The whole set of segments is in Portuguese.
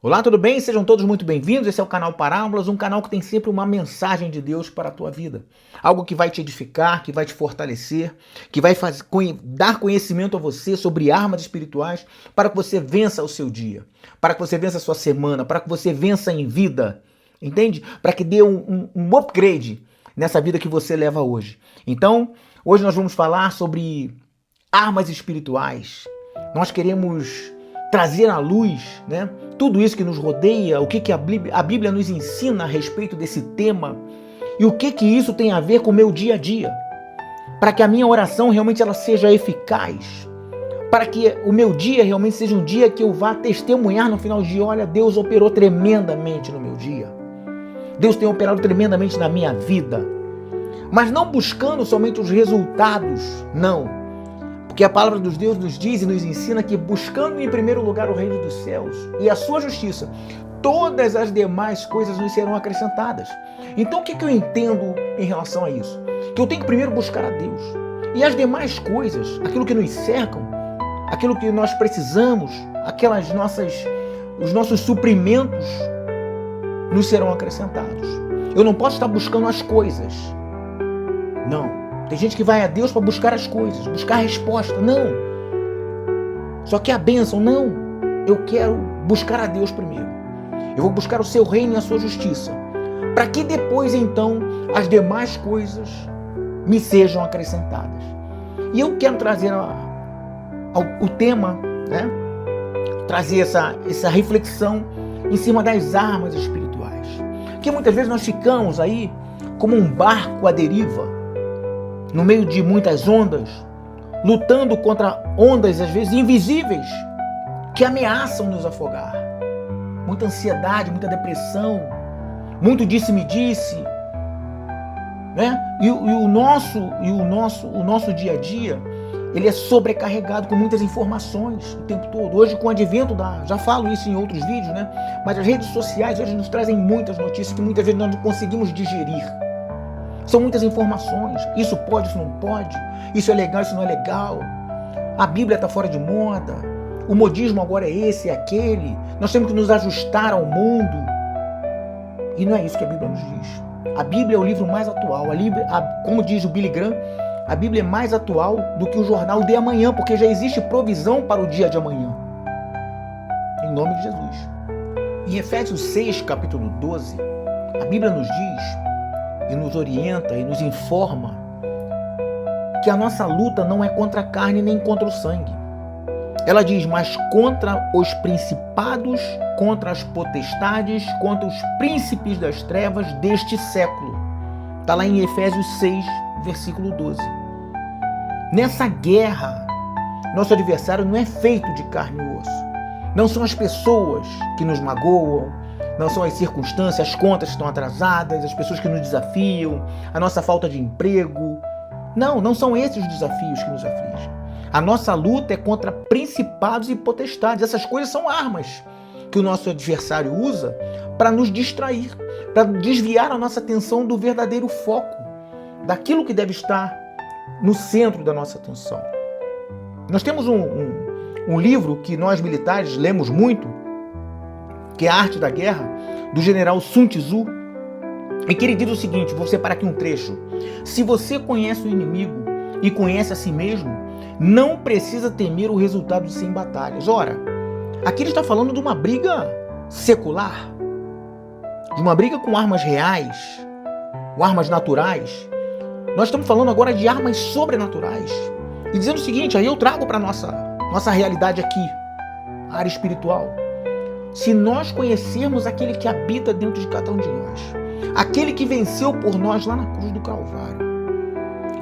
Olá, tudo bem? Sejam todos muito bem-vindos. Esse é o canal Parábolas, um canal que tem sempre uma mensagem de Deus para a tua vida. Algo que vai te edificar, que vai te fortalecer, que vai dar conhecimento a você sobre armas espirituais para que você vença o seu dia, para que você vença a sua semana, para que você vença em vida, entende? Para que dê um upgrade nessa vida que você leva hoje. Então, hoje nós vamos falar sobre armas espirituais. Nós queremos trazer à luz, né, tudo isso que nos rodeia, o que a Bíblia nos ensina a respeito desse tema e o que isso tem a ver com o meu dia a dia, para que a minha oração realmente ela seja eficaz, para que o meu dia realmente seja um dia que eu vá testemunhar no final do dia: olha, Deus operou tremendamente no meu dia, Deus tem operado tremendamente na minha vida, mas não buscando somente os resultados, não. Porque a palavra dos Deus nos diz e nos ensina que buscando em primeiro lugar o reino dos céus e a sua justiça, todas as demais coisas nos serão acrescentadas. Então o que eu entendo em relação a isso? Que eu tenho que primeiro buscar a Deus. E as demais coisas, aquilo que nos cercam, aquilo que nós precisamos, os nossos suprimentos nos serão acrescentados. Eu não posso estar buscando as coisas. Não. Tem gente que vai a Deus para buscar as coisas, buscar a resposta. Não. Só que a bênção, não. Eu quero buscar a Deus primeiro. Eu vou buscar o seu reino e a sua justiça, para que depois, então, as demais coisas me sejam acrescentadas. E eu quero trazer o tema, né? Trazer essa reflexão em cima das armas espirituais. Porque muitas vezes nós ficamos aí como um barco à deriva, no meio de muitas ondas, lutando contra ondas, às vezes, invisíveis, que ameaçam nos afogar. Muita ansiedade, muita depressão, muito disse-me-disse, né? E o nosso dia a dia, ele é sobrecarregado com muitas informações o tempo todo. Hoje, com o advento já falo isso em outros vídeos, né? Mas as redes sociais hoje nos trazem muitas notícias que muitas vezes nós não conseguimos digerir. São muitas informações. Isso pode, isso não pode. Isso é legal, isso não é legal. A Bíblia está fora de moda. O modismo agora é esse, é aquele. Nós temos que nos ajustar ao mundo. E não é isso que a Bíblia nos diz. A Bíblia é o livro mais atual. Como diz o Billy Graham, a Bíblia é mais atual do que o jornal de amanhã, porque já existe provisão para o dia de amanhã. Em nome de Jesus. Em Efésios 6, capítulo 12, a Bíblia nos diz e nos orienta e nos informa que a nossa luta não é contra a carne nem contra o sangue. Ela diz: mas contra os principados, contra as potestades, contra os príncipes das trevas deste século. Está lá em Efésios 6, versículo 12. Nessa guerra, nosso adversário não é feito de carne e osso. Não são as pessoas que nos magoam, não são as circunstâncias, as contas que estão atrasadas, as pessoas que nos desafiam, a nossa falta de emprego. Não são esses os desafios que nos afligem. A nossa luta é contra principados e potestades. Essas coisas são armas que o nosso adversário usa para nos distrair, para desviar a nossa atenção do verdadeiro foco, daquilo que deve estar no centro da nossa atenção. Nós temos um livro que nós militares lemos muito, que é A Arte da Guerra, do general Sun Tzu, em que ele diz o seguinte: vou separar aqui um trecho: se você conhece o inimigo e conhece a si mesmo, não precisa temer o resultado de 100 batalhas. Ora, aqui ele está falando de uma briga secular, de uma briga com armas reais, com armas naturais. Nós estamos falando agora de armas sobrenaturais. E dizendo o seguinte, aí eu trago para a nossa realidade aqui, a área espiritual. Se nós conhecermos aquele que habita dentro de cada um de nós, aquele que venceu por nós lá na cruz do Calvário,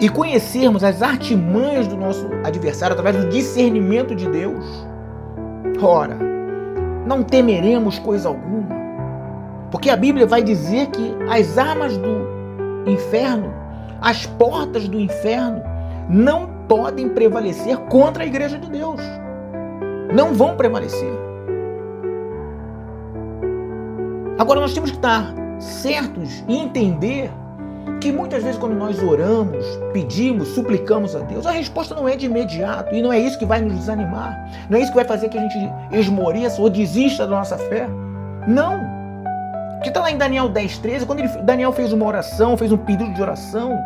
e conhecermos as artimanhas do nosso adversário através do discernimento de Deus, ora, não temeremos coisa alguma, porque a Bíblia vai dizer que as armas do inferno, as portas do inferno, não podem prevalecer contra a igreja de Deus. Não vão prevalecer. Agora nós temos que estar certos e entender que muitas vezes quando nós oramos, pedimos, suplicamos a Deus, a resposta não é de imediato, e não é isso que vai nos desanimar, não é isso que vai fazer que a gente esmoreça ou desista da nossa fé. Não. Que está lá em Daniel 10:13, quando Daniel fez uma oração, fez um pedido de oração,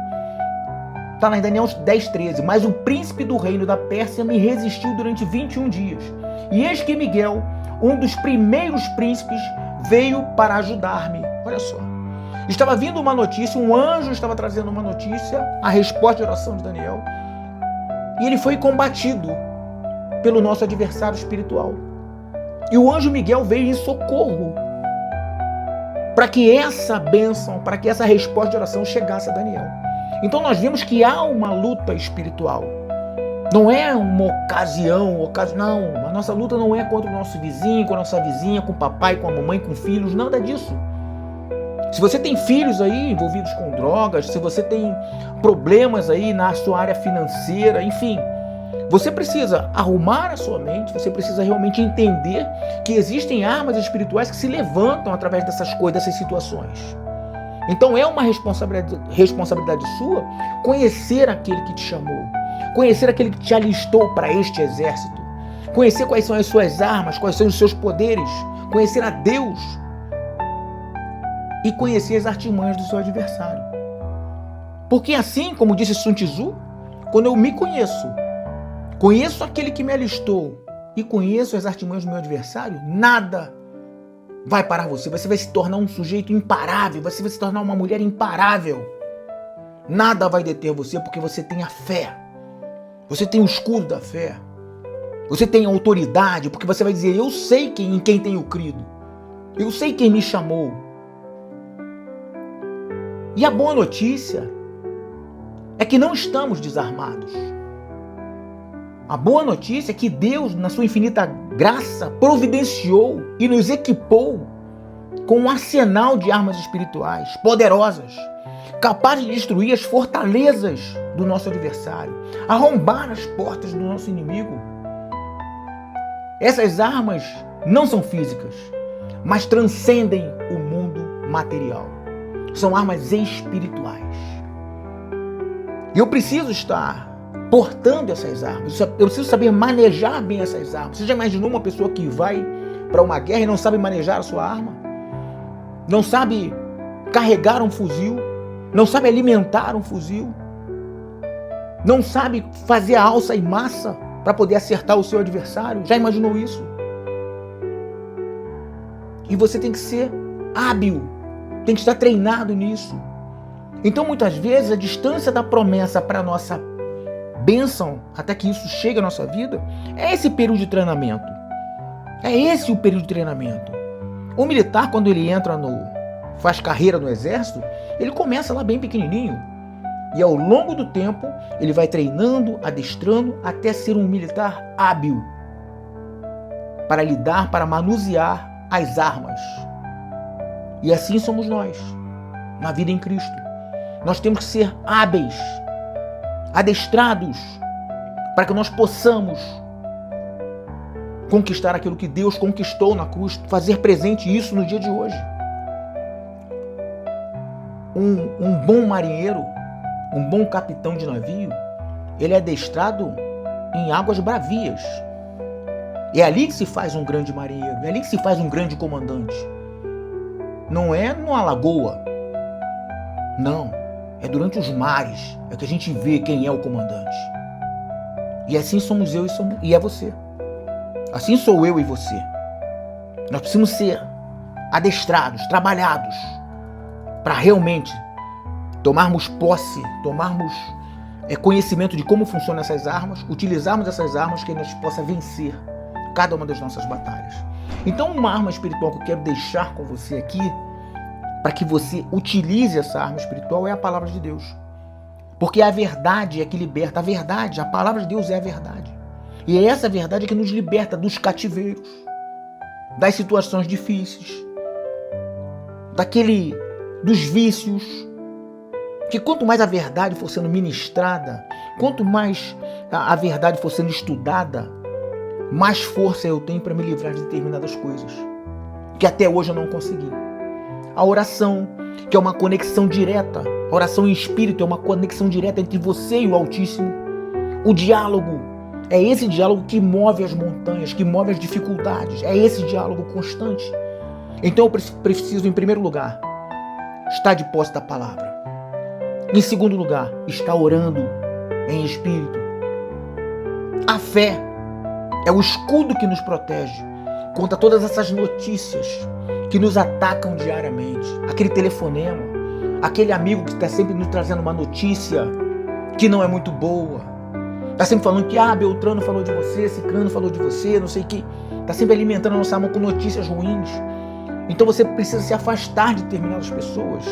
está lá em Daniel 10:13, mas o príncipe do reino da Pérsia me resistiu durante 21 dias. E eis que Miguel, um dos primeiros príncipes, veio para ajudar-me. Olha só. Estava vindo uma notícia, um anjo estava trazendo uma notícia, a resposta de oração de Daniel, e ele foi combatido pelo nosso adversário espiritual. E o anjo Miguel veio em socorro para que essa bênção, para que essa resposta de oração chegasse a Daniel. Então nós vemos que há uma luta espiritual. Não é uma ocasião, não. A nossa luta não é contra o nosso vizinho, com a nossa vizinha, com o papai, com a mamãe, com filhos, nada disso. Se você tem filhos aí envolvidos com drogas, se você tem problemas aí na sua área financeira, enfim, você precisa arrumar a sua mente, você precisa realmente entender que existem armas espirituais que se levantam através dessas coisas, dessas situações. Então é uma responsabilidade sua conhecer aquele que te chamou, conhecer aquele que te alistou para este exército, conhecer quais são as suas armas, quais são os seus poderes, conhecer a Deus e conhecer as artimanhas do seu adversário. Porque assim, como disse Sun Tzu, quando eu me conheço aquele que me alistou e conheço as artimanhas do meu adversário, nada vai parar você. Você vai se tornar um sujeito imparável, você vai se tornar uma mulher imparável. Nada vai deter você porque você tem a fé. Você tem o escudo da fé. Você tem a autoridade porque você vai dizer, eu sei em quem tenho crido. Eu sei quem me chamou. E a boa notícia é que não estamos desarmados. A boa notícia é que Deus, na sua infinita graça, providenciou e nos equipou com um arsenal de armas espirituais poderosas, capazes de destruir as fortalezas do nosso adversário, arrombar as portas do nosso inimigo. Essas armas não são físicas, mas transcendem o mundo material. São armas espirituais. E eu preciso estar portando essas armas. Eu preciso saber manejar bem essas armas. Você já imaginou uma pessoa que vai para uma guerra e não sabe manejar a sua arma? Não sabe carregar um fuzil? Não sabe alimentar um fuzil? Não sabe fazer a alça em massa para poder acertar o seu adversário? Já imaginou isso? E você tem que ser hábil, tem que estar treinado nisso. Então, muitas vezes, a distância da promessa para a nossa bênção, até que isso chegue à nossa vida, é esse período de treinamento. É esse o período de treinamento. O militar, quando ele faz carreira no exército, ele começa lá bem pequenininho. E ao longo do tempo, ele vai treinando, adestrando, até ser um militar hábil para lidar, para manusear as armas. E assim somos nós, na vida em Cristo. Nós temos que ser hábeis, adestrados, para que nós possamos conquistar aquilo que Deus conquistou na cruz, fazer presente isso no dia de hoje. Um bom marinheiro, um bom capitão de navio, ele é adestrado em águas bravias. É ali que se faz um grande marinheiro, é ali que se faz um grande comandante. Não é numa lagoa, não, é durante os mares, é que a gente vê quem é o comandante. E assim somos eu e é você. Assim sou eu e você. Nós precisamos ser adestrados, trabalhados, para realmente tomarmos posse, tomarmos conhecimento de como funcionam essas armas, utilizarmos essas armas que a gente possa vencer cada uma das nossas batalhas. Então, uma arma espiritual que eu quero deixar com você aqui, para que você utilize essa arma espiritual, é a palavra de Deus. Porque a verdade é que liberta. A verdade, a palavra de Deus é a verdade. E é essa verdade que nos liberta dos cativeiros, das situações difíceis, dos vícios. Que quanto mais a verdade for sendo ministrada, quanto mais a verdade for sendo estudada, mais força eu tenho para me livrar de determinadas coisas que até hoje eu não consegui. A oração, que é uma conexão direta, a oração em espírito é uma conexão direta entre você e o Altíssimo. O diálogo é esse diálogo que move as montanhas, que move as dificuldades, é esse diálogo constante. Então eu preciso, em primeiro lugar, estar de posse da palavra. Em segundo lugar, estar orando em espírito. A fé é o escudo que nos protege contra todas essas notícias que nos atacam diariamente. Aquele telefonema, aquele amigo que está sempre nos trazendo uma notícia que não é muito boa. Está sempre falando que Beltrano falou de você, Cicrano falou de você, não sei o que. Está sempre alimentando a nossa alma com notícias ruins. Então você precisa se afastar de determinadas pessoas.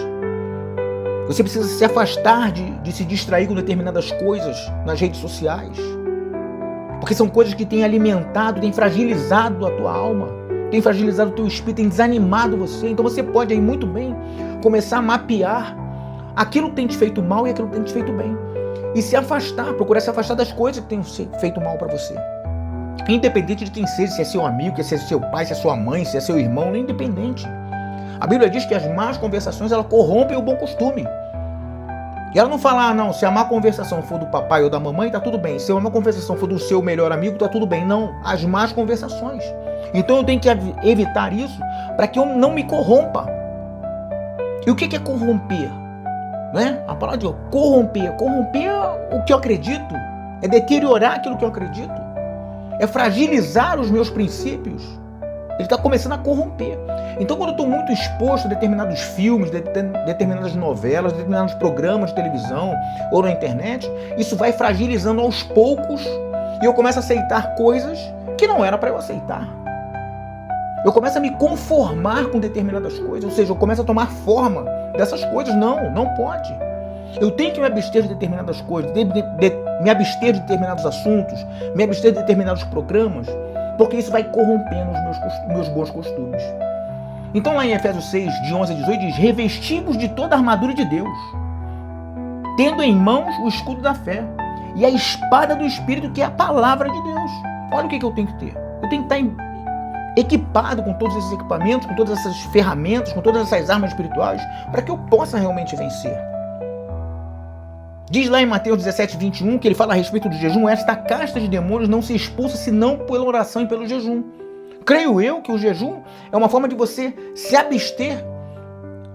Você precisa se afastar de se distrair com determinadas coisas nas redes sociais. Porque são coisas que têm alimentado, têm fragilizado a tua alma, têm fragilizado o teu espírito, têm desanimado você. Então você pode aí muito bem começar a mapear aquilo que tem te feito mal e aquilo que tem te feito bem. E se afastar, procurar se afastar das coisas que têm feito mal para você. Independente de quem seja, se é seu amigo, se é seu pai, se é sua mãe, se é seu irmão, não é independente. A Bíblia diz que as más conversações, elas corrompem o bom costume. E ela não fala, não, se a má conversação for do papai ou da mamãe, tá tudo bem. Se a má conversação for do seu melhor amigo, tá tudo bem. Não, as más conversações. Então eu tenho que evitar isso para que eu não me corrompa. E o que é corromper? Né? A palavra de corromper. Corromper é o que eu acredito. É deteriorar aquilo que eu acredito. É fragilizar os meus princípios. Ele está começando a corromper. Então, quando eu estou muito exposto a determinados filmes, determinadas novelas, determinados programas de televisão ou na internet, isso vai fragilizando aos poucos e eu começo a aceitar coisas que não era para eu aceitar. Eu começo a me conformar com determinadas coisas, ou seja, eu começo a tomar forma dessas coisas. Não pode. Eu tenho que me abster de determinadas coisas, me abster de determinados assuntos, me abster de determinados programas, porque isso vai corrompendo os meus bons costumes. Então lá em Efésios 6, de 11 a 18, diz: revestimos de toda a armadura de Deus, tendo em mãos o escudo da fé e a espada do Espírito, que é a palavra de Deus. Olha o que eu tenho que ter. Eu tenho que estar equipado com todos esses equipamentos, com todas essas ferramentas, com todas essas armas espirituais, para que eu possa realmente vencer. Diz lá em Mateus 17, 21, que ele fala a respeito do jejum: esta casta de demônios não se expulsa senão pela oração e pelo jejum. Creio eu que o jejum é uma forma de você se abster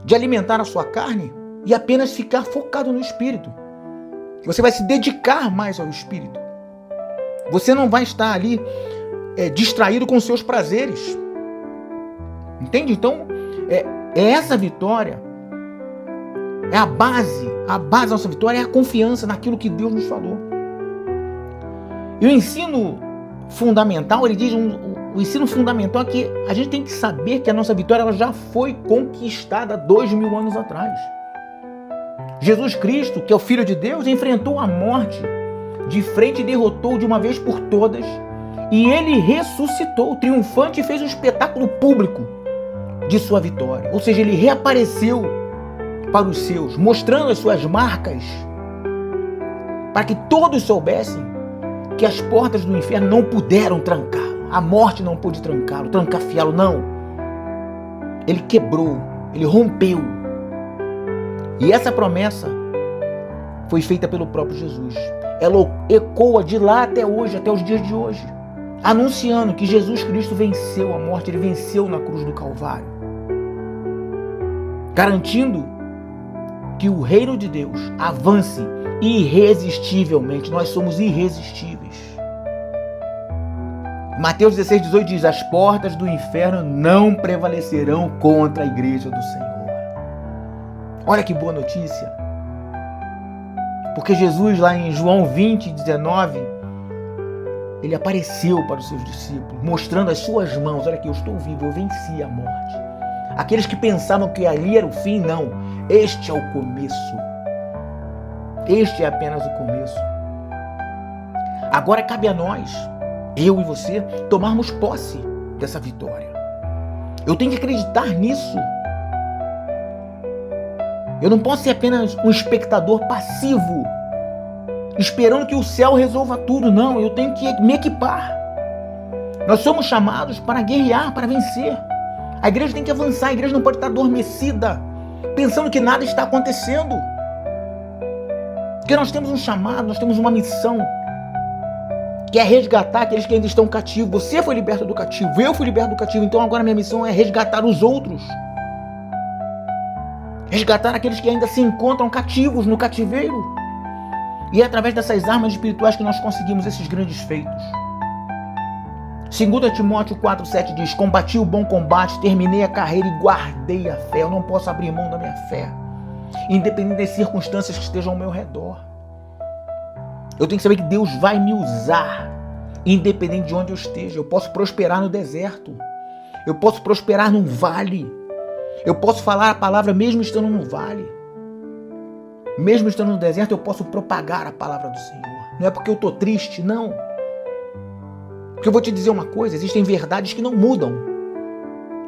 de alimentar a sua carne e apenas ficar focado no Espírito. Você vai se dedicar mais ao Espírito. Você não vai estar ali distraído com seus prazeres. Entende? Então, essa vitória é a base da nossa vitória, é a confiança naquilo que Deus nos falou. E o ensino fundamental, ele diz, o ensino fundamental é que a gente tem que saber que a nossa vitória ela já foi conquistada há 2000 anos atrás. Jesus Cristo, que é o Filho de Deus, enfrentou a morte de frente e derrotou de uma vez por todas, e ele ressuscitou triunfante e fez um espetáculo público de sua vitória. Ou seja, ele reapareceu para os seus, mostrando as suas marcas, para que todos soubessem que as portas do inferno não puderam trancá-lo, a morte não pôde trancá-lo, trancafiá-lo, não. Ele quebrou, ele rompeu. E essa promessa foi feita pelo próprio Jesus. Ela ecoa de lá até hoje, até os dias de hoje, anunciando que Jesus Cristo venceu a morte, ele venceu na cruz do Calvário, garantindo que o reino de Deus avance irresistivelmente. Nós somos irresistíveis. Mateus 16, 18 diz: as portas do inferno não prevalecerão contra a igreja do Senhor. Olha que boa notícia. Porque Jesus, lá em João 20, 19, ele apareceu para os seus discípulos, mostrando as suas mãos. Olha aqui, eu estou vivo, eu venci a morte. Aqueles que pensavam que ali era o fim, não. Este é o começo. Este é apenas o começo. Agora cabe a nós, eu e você, tomarmos posse dessa vitória. Eu tenho que acreditar nisso. Eu não posso ser apenas um espectador passivo, esperando que o céu resolva tudo. Não, eu tenho que me equipar. Nós somos chamados para guerrear, para vencer. A igreja tem que avançar, a igreja não pode estar adormecida, pensando que nada está acontecendo. Porque nós temos um chamado, nós temos uma missão. que é resgatar aqueles que ainda estão cativos. Você foi liberto do cativo, eu fui liberto do cativo, então agora minha missão é resgatar os outros. Resgatar aqueles que ainda se encontram cativos no cativeiro. E é através dessas armas espirituais que nós conseguimos esses grandes feitos. 2 Timóteo 4,7 diz: combati o bom combate, terminei a carreira e guardei a fé. Eu não posso abrir mão da minha fé, independente das circunstâncias que estejam ao meu redor. Eu tenho que saber que Deus vai me usar, independente de onde eu esteja. Eu posso prosperar no deserto. Eu posso prosperar num vale. Eu posso falar a palavra mesmo estando no vale. Mesmo estando no deserto, eu posso propagar a palavra do Senhor. Não é porque eu estou triste, não. Porque eu vou te dizer uma coisa, existem verdades que não mudam.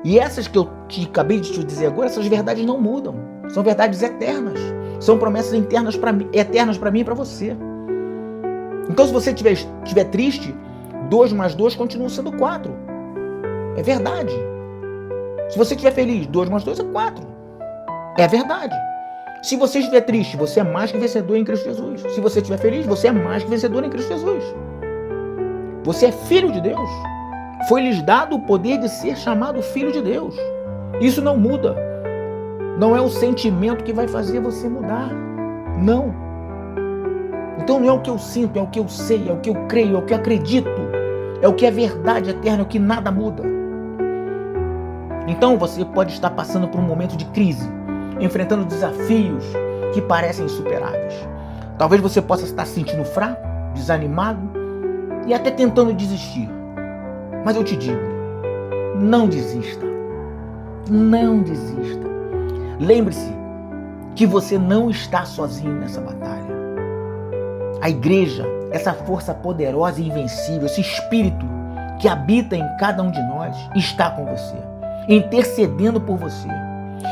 E essas que eu acabei de te dizer agora, essas verdades não mudam. São verdades eternas. São promessas eternas para mim e para você. Então, se você estiver triste, 2 mais 2 continua sendo 4. É verdade. Se você estiver feliz, 2 mais 2 é 4. É verdade. Se você estiver triste, você é mais que vencedor em Cristo Jesus. Se você estiver feliz, você é mais que vencedor em Cristo Jesus. Você é filho de Deus. Foi-lhes dado o poder de ser chamado filho de Deus. Isso não muda. Não é o sentimento que vai fazer você mudar. Não. Então não é o que eu sinto, é o que eu sei, é o que eu creio, é o que eu acredito, é o que é verdade eterna, é o que nada muda. Então você pode estar passando por um momento de crise, enfrentando desafios que parecem insuperáveis. Talvez você possa estar se sentindo fraco, desanimado e até tentando desistir. Mas eu te digo, não desista. Não desista. Lembre-se que você não está sozinho nessa batalha. A igreja, essa força poderosa e invencível, esse espírito que habita em cada um de nós, está com você, intercedendo por você.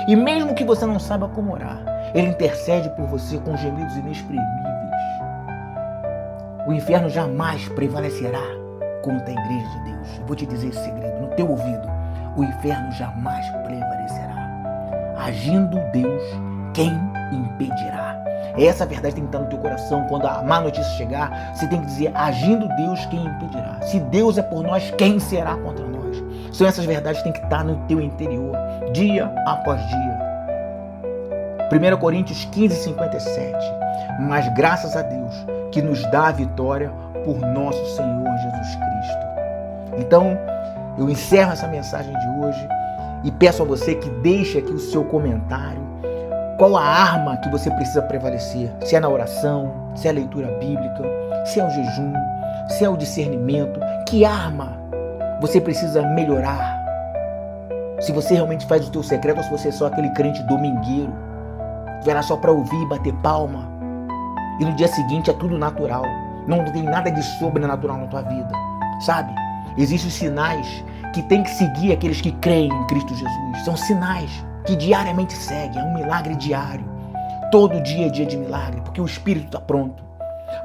E mesmo que você não saiba como orar, ele intercede por você com gemidos inexprimíveis. O inferno jamais prevalecerá contra a igreja de Deus. Eu vou te dizer esse segredo no teu ouvido. O inferno jamais prevalecerá. Agindo Deus, quem impedirá? Essa verdade tem que estar no teu coração. Quando a má notícia chegar, você tem que dizer: agindo Deus, quem impedirá? Se Deus é por nós, quem será contra nós? São essas verdades que tem que estar no teu interior, dia após dia. 1 Coríntios 15:57. Mas graças a Deus que nos dá a vitória por nosso Senhor Jesus Cristo. Então, eu encerro essa mensagem de hoje e peço a você que deixe aqui o seu comentário. Qual a arma que você precisa prevalecer? Se é na oração, se é a leitura bíblica, se é o jejum, se é o discernimento. Que arma você precisa melhorar? Se você realmente faz o teu secreto ou se você é só aquele crente domingueiro, que vai lá só para ouvir e bater palma, e no dia seguinte é tudo natural. Não tem nada de sobrenatural na tua vida, sabe? Existem sinais que tem que seguir aqueles que creem em Cristo Jesus. São sinais que diariamente seguem, é um milagre diário. Todo dia é dia de milagre, porque o Espírito está pronto.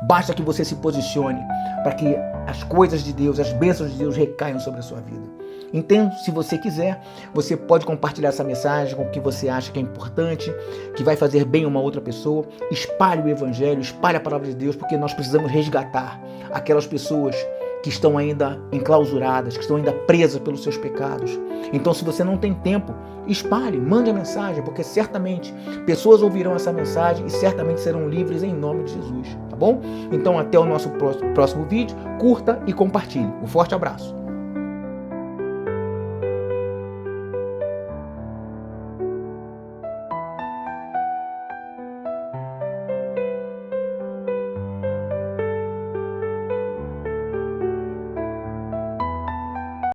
Basta que você se posicione para que as coisas de Deus, as bênçãos de Deus recaiam sobre a sua vida. Então, se você quiser, você pode compartilhar essa mensagem com o que você acha que é importante, que vai fazer bem a uma outra pessoa. Espalhe o Evangelho, espalhe a palavra de Deus, porque nós precisamos resgatar aquelas pessoas que estão ainda enclausuradas, que estão ainda presas pelos seus pecados. Então, se você não tem tempo, espalhe, mande a mensagem, porque certamente pessoas ouvirão essa mensagem e certamente serão livres em nome de Jesus, tá bom? Então, até o nosso próximo vídeo, curta e compartilhe. Um forte abraço.